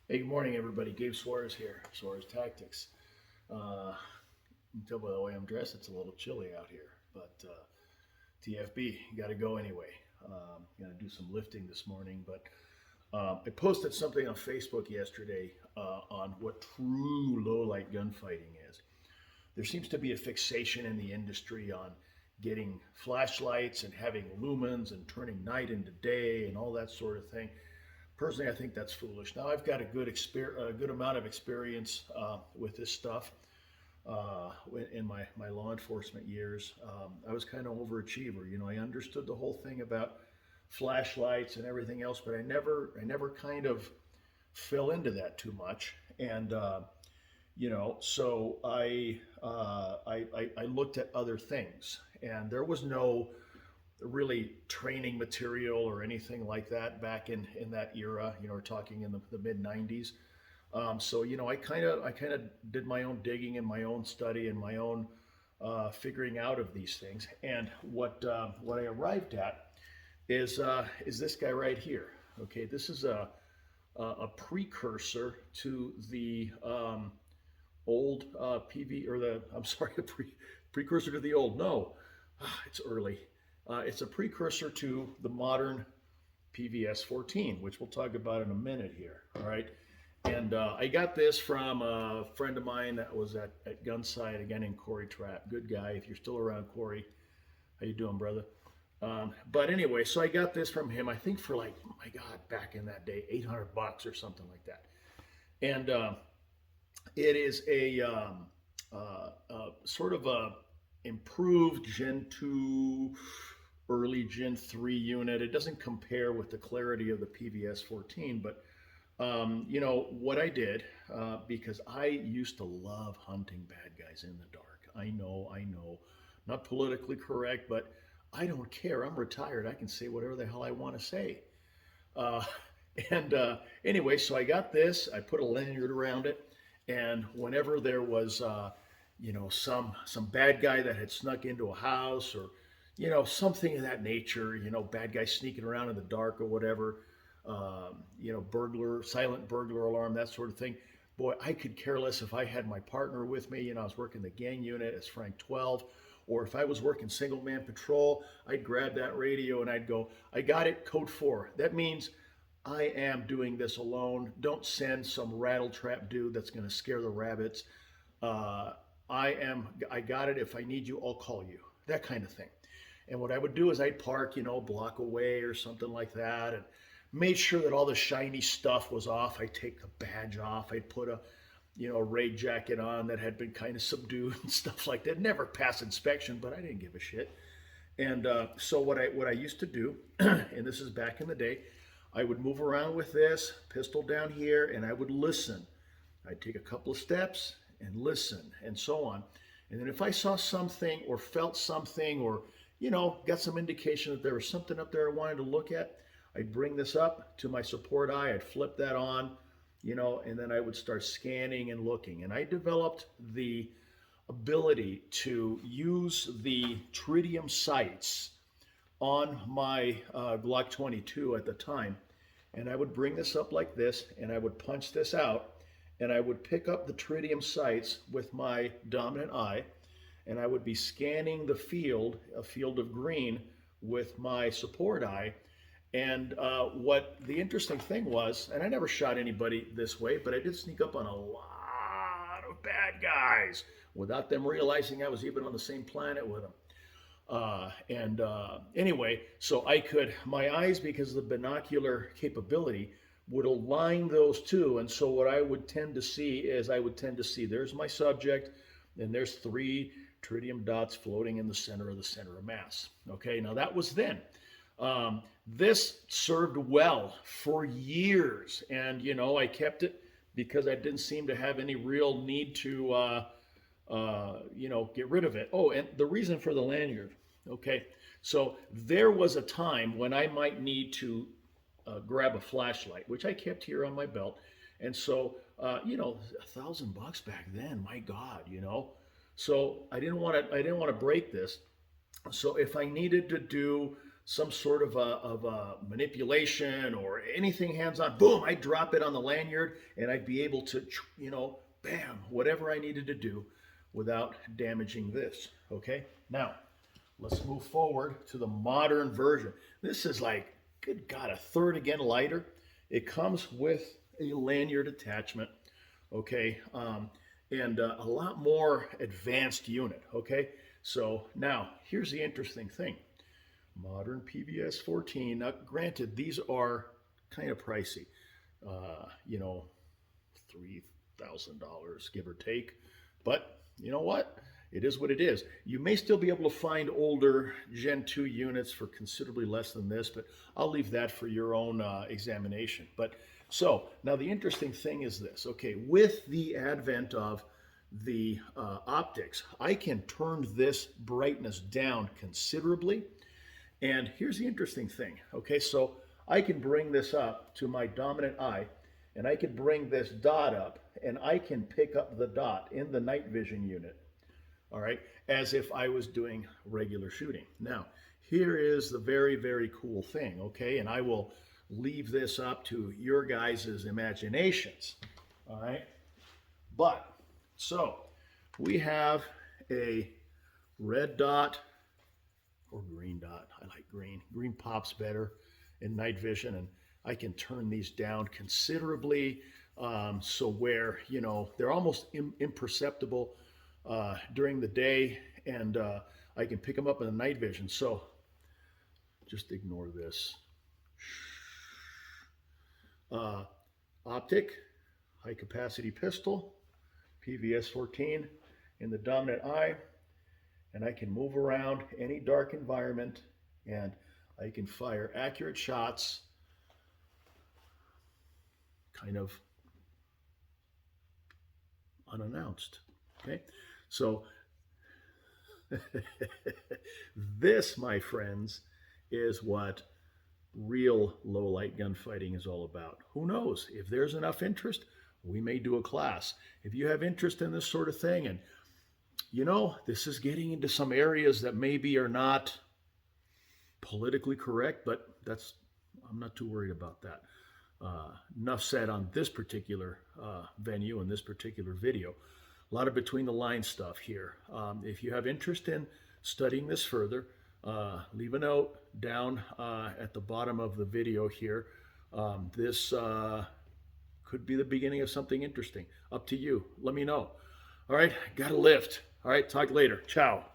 Hey, good morning, everybody. Gabe Suarez here, Suarez Tactics. Uh, you can tell by the way I'm dressed, it's a little chilly out here, but TFB, got to go anyway. Got to do some lifting this morning, but I posted something on Facebook yesterday on what true low light gunfighting is. There seems to be a fixation in the industry on getting flashlights and having lumens and turning night into day and all that sort of thing. Personally, I think that's foolish. Now, I've got a good amount of experience with this stuff in my law enforcement years. I was kind of overachiever. You know, I understood the whole thing about flashlights and everything else, but I never kind of fell into that too much. And so I looked at other things, and there was no really training material or anything like that back in that era. We're talking in the mid '90s. So I kind of did my own digging and my own study and my own figuring out of these things. And what I arrived at is this guy right here. Okay, this is a precursor to the old PV, or the I'm sorry, precursor to the old. No, it's early. It's a precursor to the modern PVS 14, which we'll talk about in a minute here. All right. And I got this from a friend of mine that was at Gunsight, a guy named Corey Trapp. Good guy. If you're still around, Corey, how you doing, brother? But anyway, so I got this from him, I think for like, my God, back in that day, $800 or something like that. And it is a sort of a improved Gen 2, early Gen 3 unit. It doesn't compare with the clarity of the PVS 14, but what I did, because I used to love hunting bad guys in the dark. I know, not politically correct, but I don't care. I'm retired. I can say whatever the hell I want to say. Uh, and anyway, so I got this. I put a lanyard around it, and whenever there was, some bad guy that had snuck into a house, or something of that nature, bad guy sneaking around in the dark or whatever, burglar, silent burglar alarm, that sort of thing. Boy, I could care less if I had my partner with me. I was working the gang unit as Frank 12, or if I was working single man patrol, I'd grab that radio and I'd go, I got it, code 4. That means I am doing this alone. Don't send some rattle trap dude that's going to scare the rabbits. Uh, I got it. If I need you, I'll call you. That kind of thing. And what I would do is I'd park, a block away or something like that, and made sure that all the shiny stuff was off. I'd take the badge off. I'd put a raid jacket on that had been kind of subdued and stuff like that. Never passed inspection, but I didn't give a shit. And so what I used to do, and this is back in the day, I would move around with this pistol down here, and I would listen. I'd take a couple of steps and listen, and so on. And then if I saw something or felt something, or got some indication that there was something up there I wanted to look at, I'd bring this up to my support eye, I'd flip that on, and then I would start scanning and looking. And I developed the ability to use the tritium sights on my Glock 22 at the time. And I would bring this up like this, and I would punch this out, and I would pick up the tritium sights with my dominant eye, and I would be scanning the field, a field of green, with my support eye. And what the interesting thing was, and I never shot anybody this way, but I did sneak up on a lot of bad guys without them realizing I was even on the same planet with them. Anyway, so my eyes, because of the binocular capability, would align those two. And so what I would tend to see is there's my subject, and there's 3 tritium dots floating in the center of mass. Okay, now that was then. This served well for years, and I kept it because I didn't seem to have any real need to get rid of it. Oh, and the reason for the lanyard. Okay, so there was a time when I might need to grab a flashlight, which I kept here on my belt, and so $1,000 back then, my God, So I didn't want to break this. So if I needed to do some sort of a manipulation or anything hands-on, boom, I'd drop it on the lanyard and I'd be able to, bam, whatever I needed to do without damaging this. Okay, now let's move forward to the modern version. This is like, good God, a third again lighter. It comes with a lanyard attachment, okay, and a lot more advanced unit, okay? So now, here's the interesting thing. Modern PVS 14, now granted, these are kind of pricey, you know, $3,000, give or take, but you know what? It is what it is. You may still be able to find older Gen 2 units for considerably less than this, but I'll leave that for your own examination. But so now the interesting thing is this. Okay, with the advent of the optics, I can turn this brightness down considerably. And here's the interesting thing. Okay, so I can bring this up to my dominant eye, and I can bring this dot up, and I can pick up the dot in the night vision unit. All right, as if I was doing regular shooting. Now, here is the very, very cool thing, okay? And I will leave this up to your guys' imaginations, all right? But, so, we have a red dot or green dot. I like green. Green pops better in night vision, and I can turn these down considerably so where, you know, they're almost imperceptible during the day, and I can pick them up in the night vision. So just ignore this. Optic, high capacity pistol, PVS 14 in the dominant eye, and I can move around any dark environment, and I can fire accurate shots kind of unannounced. Okay, so this, my friends, is what real low light gunfighting is all about. Who knows? If there's enough interest, we may do a class. If you have interest in this sort of thing, and you know, this is getting into some areas that maybe are not politically correct, but I'm not too worried about that. Enough said on this particular venue and this particular video. A lot of between the lines stuff here. If you have interest in studying this further, leave a note down at the bottom of the video here. This could be the beginning of something interesting. Up to you. Let me know. All right, got a lift. All right, talk later. Ciao.